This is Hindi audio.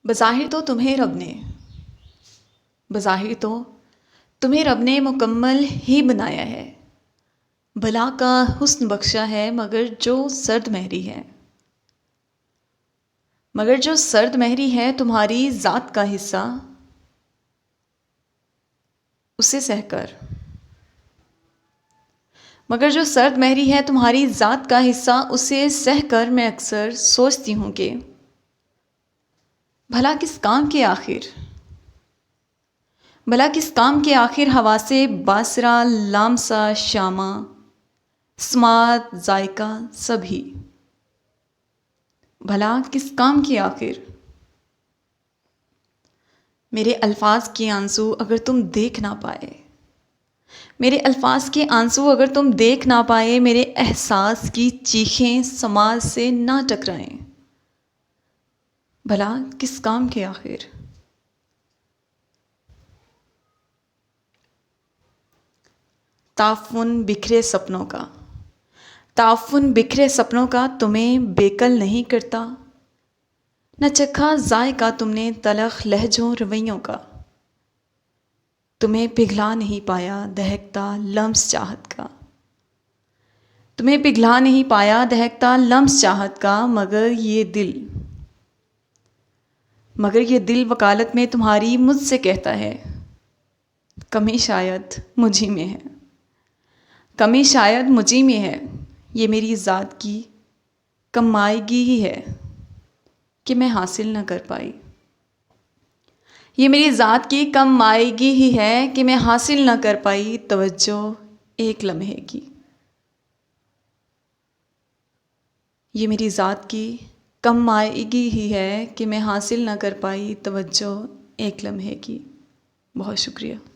बज़ाहिर तो तुम्हें रब ने बज़ाहिर तो तुम्हें रब ने मुकम्मल ही बनाया है। भला का हुस्न बख्शा है मगर जो सर्द महरी है तुम्हारी ज़ात का हिस्सा उसे सहकर मगर जो सर्द महरी है तुम्हारी ज़ात का हिस्सा उसे सहकर मैं अक्सर सोचती हूँ कि भला किस काम के आखिर हवा से बासरा लामसा शामा स्मात जायका सभी भला किस काम के आखिर मेरे अल्फाज के आंसू अगर तुम देख ना पाए मेरे एहसास की चीखें समाज से ना टकराएं भला किस काम के आखिर। ताफुन बिखरे सपनों का तुम्हें बेकल नहीं करता, न चखा जायका तुमने तलख लहजों रवैयों का। तुम्हें पिघला नहीं पाया दहकता लम्स चाहत का, मगर ये दिल वकालत में तुम्हारी मुझसे कहता है कमी शायद मुझी में है। ये मेरी ज़ात की कमाईगी ही है कि मैं हासिल न कर पाई तवज्जो एक लम्हे की। ये मेरी ज़ात की कमाईगी ही है कि मैं हासिल न कर पाई तवज्जो एक लम्हे की। बहुत शुक्रिया।